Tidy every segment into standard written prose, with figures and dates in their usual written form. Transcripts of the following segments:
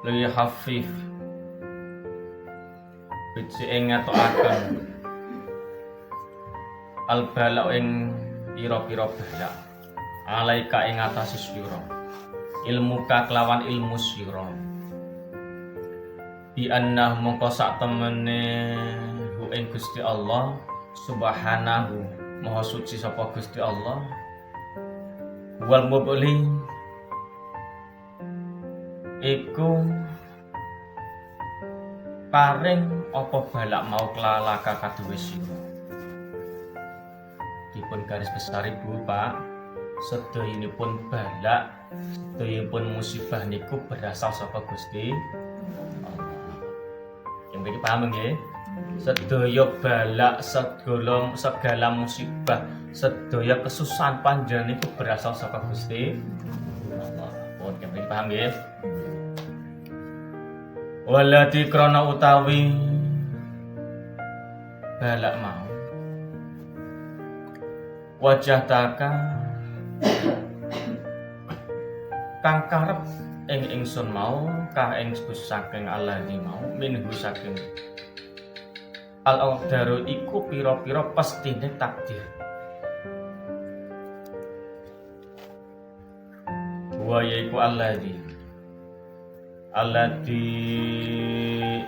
li hafif biji ing ngatokaken al bala ing pira-pira bala alaika ing atase sira ilmu ka kelawan ilmu sira bi annah mongko sak temene hu ing Gusti Allah subhanahu maha suci sapa Gusti Allah wal mubli iku paring apa balak mau kelalaka kaduwe sira dipun garis besar Ibu Pak sedayanipun balak sedayanipun musibah niku berasal saka Gusti Allah. Yang mriki paham nggih? Sedaya balak, segala musibah, sedaya kesusahan panjenengan niku berasal saka Gusti Allah. Pun yang mriki paham nggih? Walati krana utawi balak mau wajah taka kang karep ing ingsun mau ka ing saking Allah di mau minhu saking al-qadaru iku pira-pira pestine takdir wa yaiku alladzi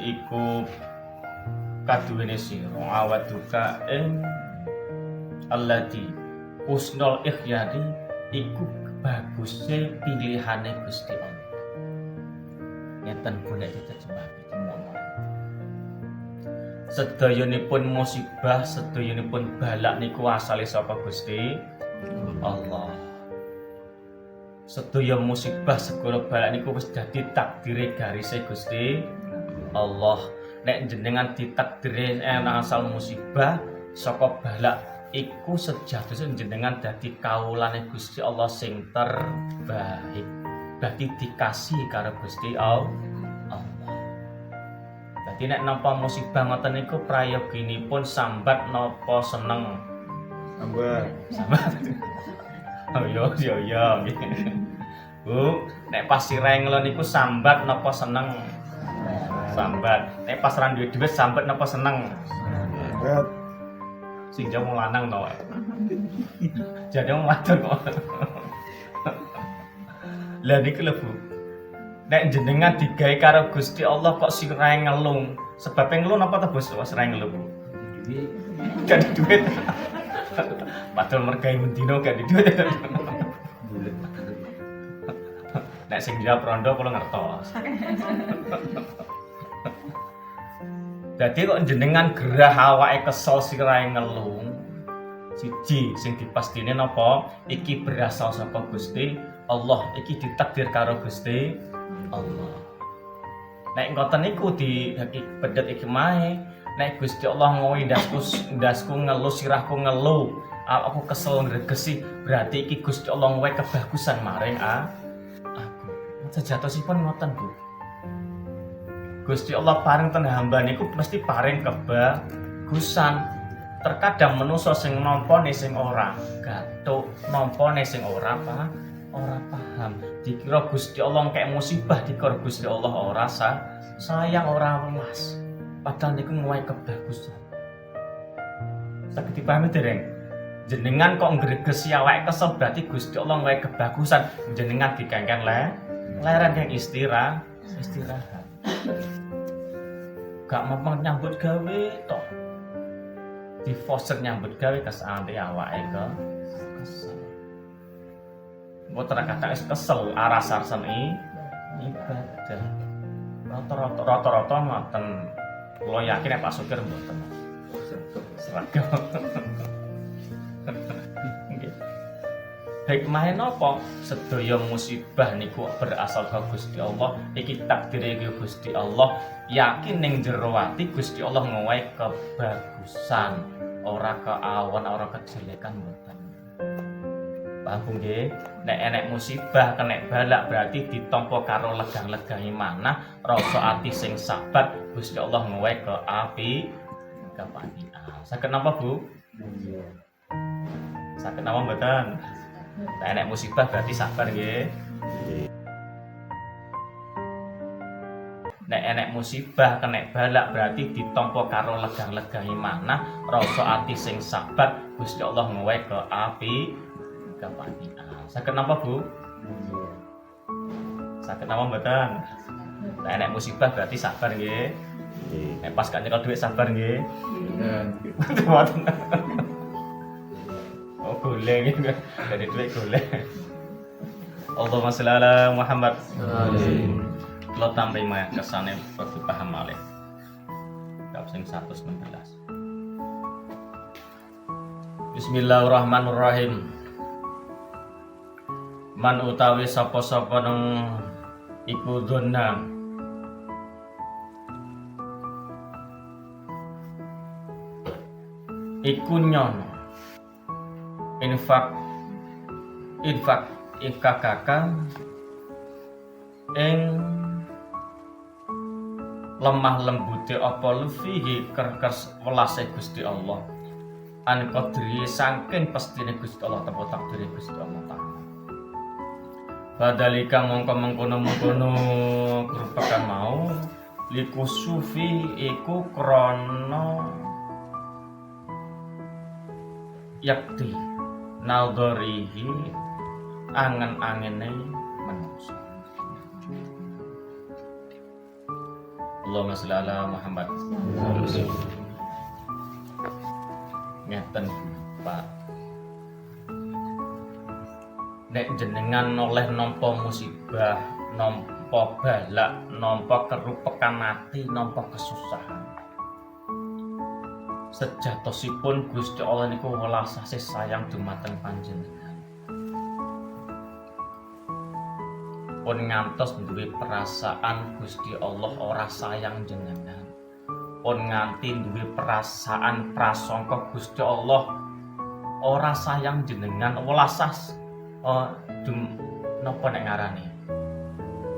iku kaduwene sira awaduka ing alladzi usnul ikhyari iku bagusnya pilihane Gusti Allah. Ngeten boleh diterjemahke teman-teman. Sedayanipun musibah, sedayanipun balak niku asale saka Gusti Allah. Sedaya musibah segala balak niku wis dadi takdire garise Gusti Allah. Nek jenengan ditakdire asal musibah saka balak iku sejatosipun jenengan dadi kawulane Gusti Allah sing terbaik. Dadi dikasih karo Gusti Allah. Dadi nek nampa musibah ngoten niku prayoginipun sambat napa seneng? Sambat. Oh iya. Bu, nek pas sirahe ngelon niku sambat napa seneng? Sambat. Nek pas ra duwe dhuwit sambat napa seneng? Sambat. Sing jamu lanang to. Jadi wong wadon kok. Lah niku lho Bu. Nek jenengan digawe karo Gusti Allah kok sirahe ngelung. Sebab ngelung napa to Bos sirahe ngelung Bu? Gak di duit. Padahal mergawe mendino gak di duit. Nek sing jawab rondo kula ngertos. Dadi kok jenengan gerah awake kesel sirahe ngelung. Siji sing dipastine napa? Iki berasal saka Gusti Allah, iki ditakdir karo Gusti Allah. Nek ngoten niku di pedet iki mae, nek Gusti Allah ngowi ndasku ngeluh sirahku ngeluh, aku kesel ngregesi, berarti iki Gusti Allah ngowe kebagusan maring aku. Sejatosipun ngoten Bu. Gusti Allah paring ten hamba niku mesti paring kebagusan. Terkadang manusa sing nampane sing ora gathuk, nampane sing ora paham. Dikira Gusti Allah kek musibah dikira Gusti Allah ora sayang ora welas. Padahal niku ngowahi kebagusan. Saged dipahami dereng? Jenengan kok ngregesi awake kesel berarti Gusti Allah ngowahi kebagusan. Jenengan dikengken leren yang istirahat. Gak mau nyambut gawe toh. Di foster nyambut gawe kesante awake kesel. Mbok terkadang kesel aras-arasan ibadah. Rata-rata ngoten. Kula yakin nek Pak Sukir mboten. Seragam. Hikmahe napa? Sedaya musibah niku berasal saka Gusti Allah. Iki takdire Gusti Allah. Yakin ning jero ati Gusti Allah ngowahi kebagusan, ora keawan, ora kejelekan mboten. Paham nggih? Nek enek musibah, kena balak berarti ditampa karo legang-legangi manah, rasa ati sing sabar, Gusti Allah ngowahi keapik. Saged napa, Bu? Saged napa mboten? Nek enek musibah berarti sabar nggih. Nek enek musibah, kena balak berarti ditampa karo legang-legangi manah, rasa ati sing sabar, Gusti Allah ngowe ke api kepastian. Saged napa, Bu? Saged napa mboten? Nek enek musibah berarti sabar nggih. Nek pas gak nyekel dhuwit sabar nggih. Mboten. Oh, golek nggih. Dari dhuwit golek. Allahumma sholli ala Muhammad. Amin. Lo tambahin maya kesane perlu paham malih. Bab sing 116. Bismillahirrahmanirrahim. Man utawi sapa-sapa nang iku dzonna iku nyono infak ikakaka ing lemah lembute apa lufihi kerkes welase Gusti Allah an qadri saking pestine Gusti Allah tepo takdire Gusti Allah taala badalika mongko-mengkono kerupakan mau liku sufi iku krana yakti naldorihi angen-angene manusia. Allahumma sholli ala Muhammad. Ngeten Pak. Nek jenengan oleh nampa musibah, nampa balak, nampa kerupekan ati, nampa kesusahan. Sejatosipun Gusti Allah niku welas asih sayang dumateng panjenengan. Pun ngantos duwe perasaan Gusti Allah ora sayang jenengan. Pun nganti duwe perasaan prasangka Gusti Allah ora sayang jenengan welasas napa nek ngarani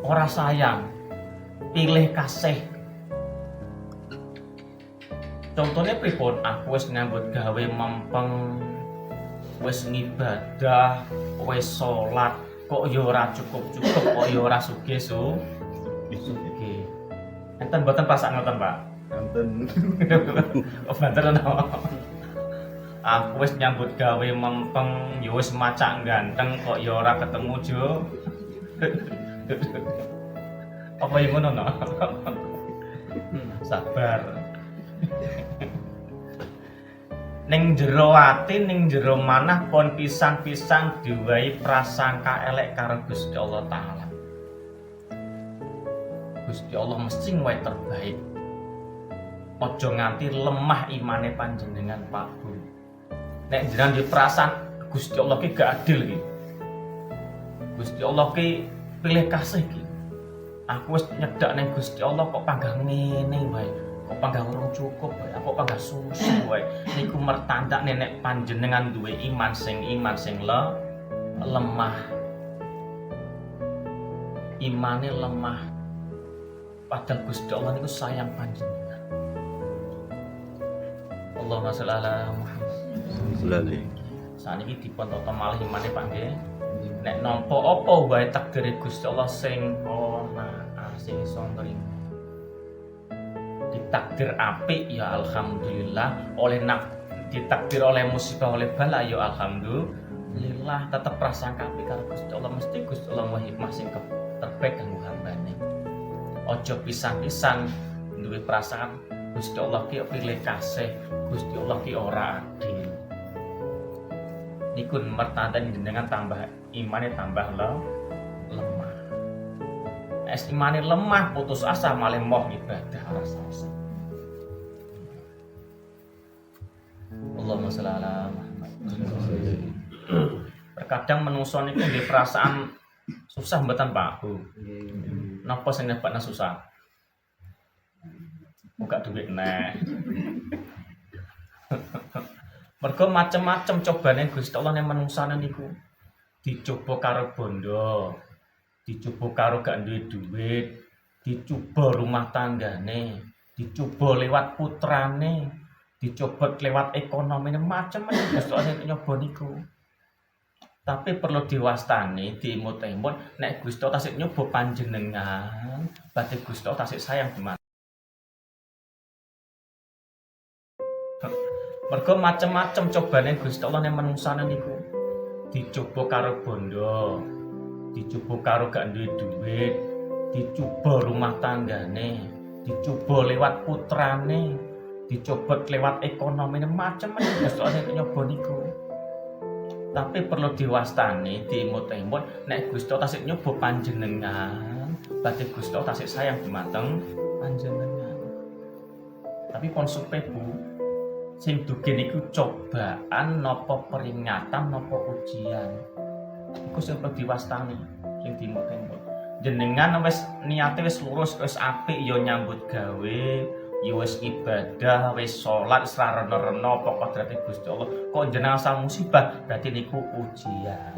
ora sayang pilih kasih. Contohnya pripun, aku wis nyambut gawe mempeng, wis ngibadah, wis salat, kok ya ora cukup-cukup, kok ya ora sugih. Enten mboten perasaan ngoten, Pak? Enten. Oh, banter no. Aku wis nyambut gawe mempeng, ya wis macak ganteng, kok ya ora ketemu jo. Apa yang ngono no? Sabar. Ning jero ati, ning jero manah pon pisan-pisan diwahi prasangka elek karo Gusti Allah taala. Gusti Allah mesti wae terbaik. Aja nganti lemah imane panjenengan, Pak Bu. Nek jenengan di perasaan Gusti Allah ki gak adil ki. Gusti Allah ki pilih kasih ki. Aku wis nyedak ning Gusti Allah kok panggah ngene wae. Kok panggah urung cukup wae, kok panggah susah wae. Niku mertanda nenek panjenengan duwe iman sing lemah. Imane lemah. Padahal Gusti Allah niku sayang panjenengan. Allahumma sholli ala Muhammad. Saniki dipun tata malih imane Pak nggih. Nek nampa apa wae takdire Gusti Allah sing ana sing iso nrimo. Ditakdir apik ya alhamdulillah, oleh ditakdir oleh musibah oleh bala ya alhamdulillah, tetep prasangka apik karo Gusti Allah, mesti Gusti Allah mau hikmah sing terbaik kanggo hambane. Aja pisan-pisan duwe perasaan Gusti Allah ki pilih kasih, Gusti Allah ki ora adil. Niku mertandani jenengan tambah imane tambah lemah. Es imane lemah putus asa malah moh ibadah rasa-rasa. Allahumma sholli ala Muhammad. Terkadang menungso niku nggih perasaan susah mboten Pak Bu. Napa sing nyebabna susah? Buka duit nek. Mergo macem-macem cobane Gusti Allah ning menungsane niku. Dicoba karo bondo, dicoba karo gak duwe duit, dicoba rumah tanggane, dicoba lewat putrane, dicoba lewat ekonomine, macam-macam Gusti Allah nyoba niku. Tapi perlu diwastani, diimut-imut nek Gusti Allah tasik nyoba panjenengan, berarti Gusti Allah tasik sayang gimana? Mergo macem-macem cobane Gusti Allah ning manungsane niku. Dicoba karo bondo, dicoba karo gak duwe duit, dicoba rumah tanggane, dicoba lewat putrane, dicoba lewat ekonomine, macem-macem Gusti Allah nyoba niku. Tapi perlu diwastani, diimut-imut nek Gusti Allah tasik nyoba panjenengan, berarti Gusti Allah tasik sayang dumateng panjenengan. Tapi pon supe Bu, sing dugi niku cobaan napa peringatan napa ujian. Iku sing perlu diwastani, sing diimut-imut. Jenengan wis niate wis lurus, wis apik ya nyambut gawe, ya wis ibadah, wis salat, wis rena-rena pokok derajat Gusti Allah. Kok jenengan asal musibah, berarti niku ujian.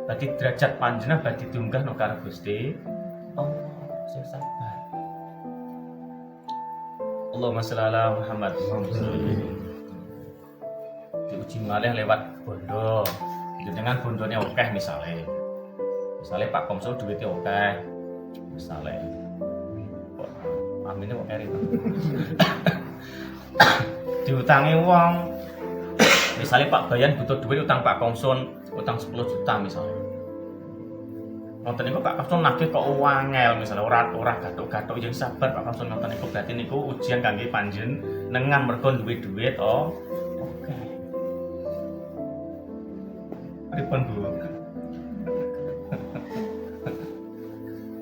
Berarti derajat panjenengan berarti diunggah no karo Gusti Allah. Sing sabar. Allahumma sholli ala Muhammad. Diuji malih lewat bondo. Jenengan bondone akeh misale. Misale Pak Komsul duwite akeh. Misale amine kok keri. Diutangi wong. Misalnya Pak Bayan butuh duit utang Pak Komsun, utang 10 juta misalnya. Nonton niku Pak Komsun nagih kok wangel misalnya ora gathuk-gathuk yang sabar Pak Komsun nonton niku berarti niku ujian kangge panjenengan mergo duwe duit oke. Pripun Bu?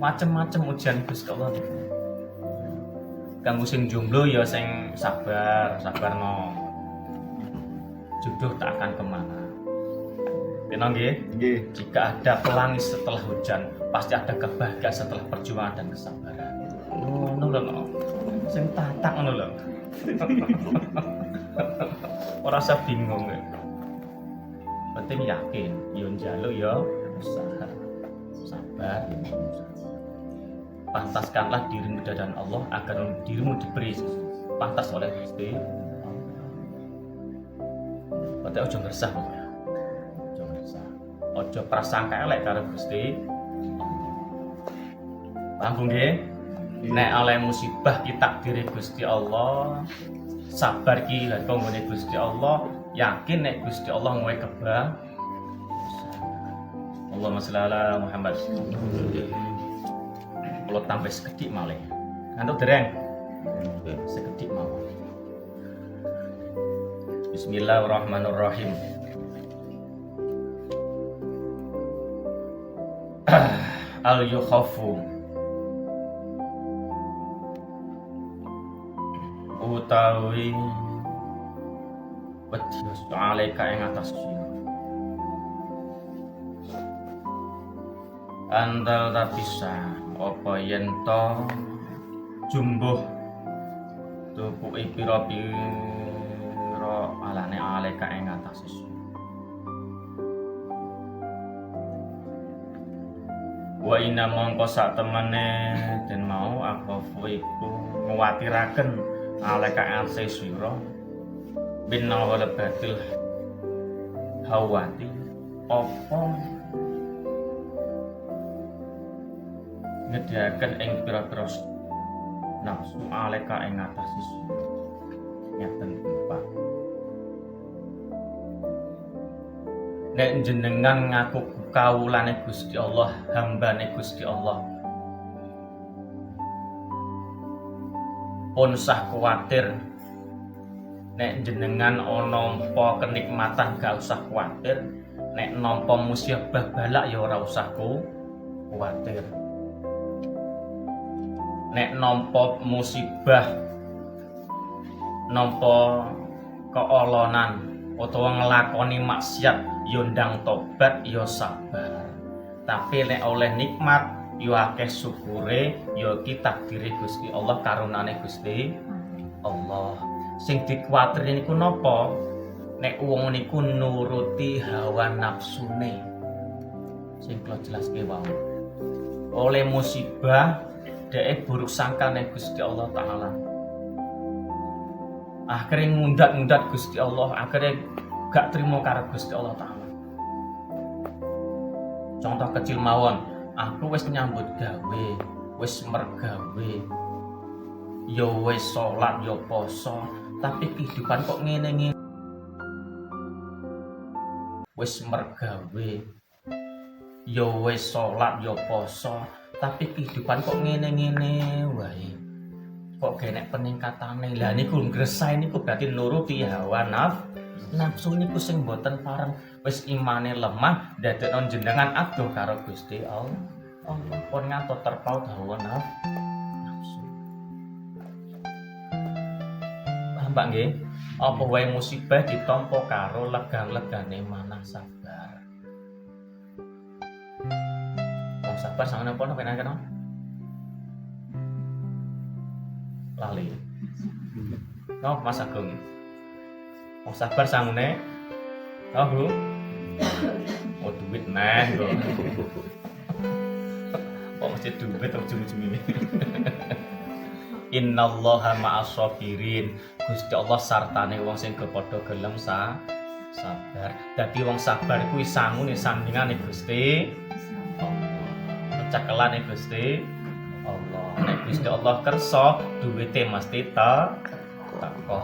Macem-macem ujian Gusti Allah niku. Kanggo sing jomblo ya sing sabarno. Jodoh tak akan kemana. Benar nggih? Jika ada pelangi setelah hujan, pasti ada kebahagiaan setelah perjuangan dan kesabaran. Ngono lho. Sing tatak ngono lho. Ora usah bingung. Penting yakin, yo njaluk yo usaha. Sabar. Pantaskanlah dirimu di hadapan Allah agar dirimu diberi pantas oleh Gusti. Berarti ojo ngresah pokoknya. Ojo ngresah. Ojo prasangka elek karo Gusti. Paham nggih? Nek oleh musibah ki takdire Gusti Allah, sabar ki lan kanggone Gusti Allah, yakin nek Gusti Allah ngowe kebah. Allahumma sholli ala Muhammad. Kalau tambah sekedik malih. Ngantuk dereng? Sekedik mawon. Bismillahirrahmanirrahim. Al-yukhafu utawi wedi alaika ing atas sira. Andal ta bisa apa yen to jumbuh tupuki pira-pira alane alaika ing atas sira. Wa inna mongko sak temene den mau akhafu iku nguwatiraken alaika ing sira bin wal batil hawati apa nyediaken ing pira-pira nafsu alaika ing atas sira ngeten Pak. Nek jenengan ngaku kawulane Gusti Allah, hambane Gusti Allah, pun sah kuwatir. Nek jenengan ana nampa kenikmatan gak usah kuwatir, nek nampa musibah balak ya ora usah kuwatir. Nek nampa musibah, nampa keolonan utawa nglakoni maksiat ya ndang tobat ya sabar. Tapi nek oleh nikmat ya akeh syukure, ya iki takdire Gusti Allah, karunane Gusti Allah. Sing dikuwatir niku napa? Nek wong niku nuruti hawa nafsune. Sing kula jelaske wae. Oleh musibah dhek buruk sangkane Gusti Allah taala. Akhirnya ngundat-ngundat Gusti Allah, akhirnya gak terima karo Gusti Allah taala. Contoh kecil mawon, aku wis nyambut gawe, wis mergawe, yo wis salat yo poso, tapi kehidupan kok ngene-ngene. Wis mergawe, yo wis salat yo poso, tapi kehidupan kok ngene-ngene wae. Kok genek peningkatane. Lah niku ngresah niku berarti nuruti hawa nafsu niku sing boten pareng. Wis imane lemah dadekno jenengan adoh karo Gusti Allah. Pun ngantos terpaut hawa nafsu. Paham Pak nggih? Apa wae musibah ditampa karo legang-legane manah sabar. Wong sabar sangane apa kena lali. No, Mas Agung. Wong sabar sangune. Oh, Bu. Oh, duit neh kok. Kok mesti duit ujung-ujung ini. Innallaha ma'as-sabirin. Gusti Allah sartane wong sing padha gelem sabar. Dadi wong sabar kuwi sangune sandingane Gusti Allah. Cekelane Gusti Allah. Nek Gusti Allah kersa duwite mesti teko.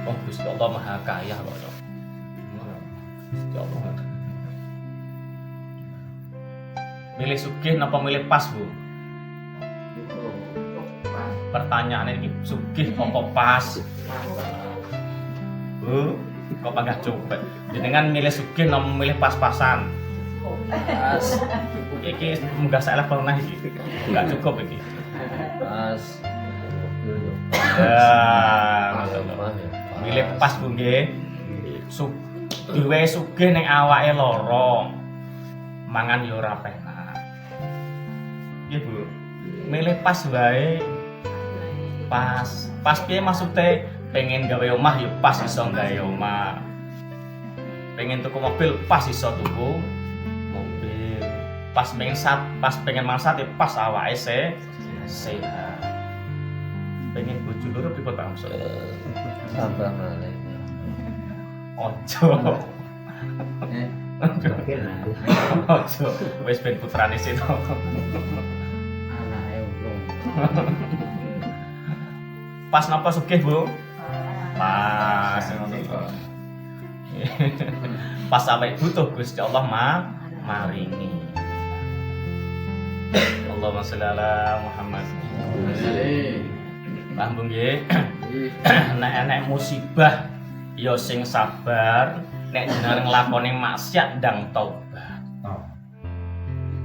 Oh Gusti Allah Maha Kaya kok. Gusti Allah. Milih sugih napa milih pas, Bu? Pertanyaannya ini sugih apa pas? Bu, kok panggah coba. Jenengan milih sugih napa milih pas-pasan? Pas. Iki munggah sak level nah iki. Enggak cukup iki. Pas. Milih pas Bu nggih. Duwe sugih ning awake lara. Mangan yo ora penak. Nggih Bu. Milih pas wae. Pas piye maksude pengen gawe omah yo pas iso gawe omah. Pengen tuku mobil pas iso tuku mobil. Pas pengen masak ya pas awake sehat. Pengen bojo loro pripun Pak Amsul? Tambah malih. Ojo. Ojo. Wis ben putrane sito. Anake urung. Pas napa sugih, Bu? Pas ngono kok. Pas sampai butuh Gusti Allah maringi. Allahumma sholli ala Muhammad. Paham nggih? Nek enek musibah ya sing sabar, nek jenengan nglakoni maksiat ndang tobat.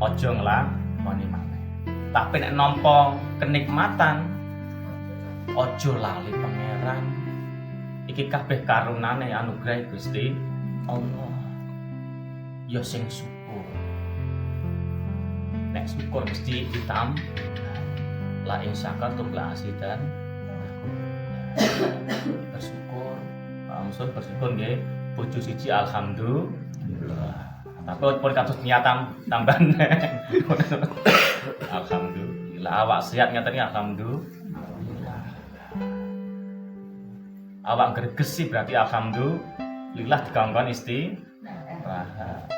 Aja nglakoni maneh. Tapi nek nampa kenikmatan aja lali pangeran. Iki kabeh karunane anugerah Gusti Allah. Ya sing syukur. Nek syukur mesti ditambah. La in syakartum la azidan. Bersyukur. Pak Amsul bersyukur nggih. Bojo siji alhamdulillah. Tapi pun kados niatan tambahan. Alhamdulillah. Awak sehat ngaten iki alhamdulillah. Awak gregesi berarti alhamdulillah dikongkon istirahat.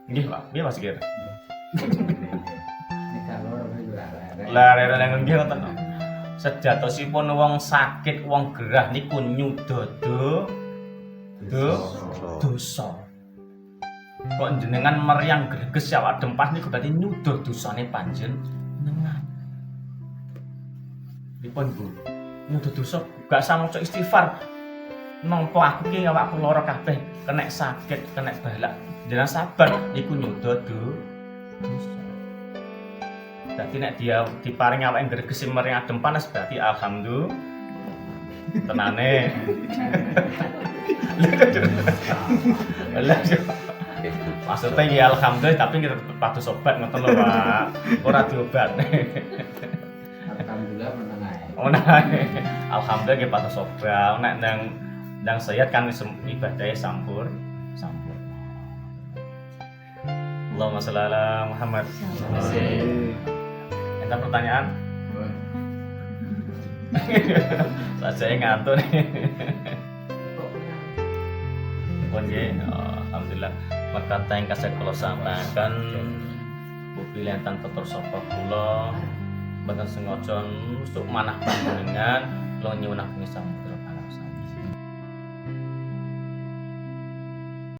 Nggih, Pak. Nggih Mas Gir. Lare-lare nggih ngoten. Sejatosipun wong sakit, wong gerah niku nyudodo dosa. Kok jenengan meriang greges awak dempas niku berarti nyudoh dosane panjenengan. Dipun Bu, nyudoh dosa gak sama maca istighfar. Nampa aku ki awakku lara kabeh, kena sakit, kena balak. Jenengan sabar iku nyudoh dosa. Berarti nek dia diparing awake gregesi meriang adem panas berarti alhamdulillah. Tenane. Maksudnya ya alhamdulillah tapi kita tetap patut obat ngoten lho Pak. Ora diobat. Alhamdulillah meneng ae. Oh nah. Alhamdulillah nggih patut obat. Nek ndang sehat kan ibadahnya sampur. Allahumma sholli ala Muhammad. Ada pertanyaan? Saya ngantuk nih. Pun nggih, alhamdulillah. Mekata yang kasih kalau sampaikan pilihan tanpa tersapa kula mboten sengaja nusuk manah panjenengan kula nyuwun ageng samudra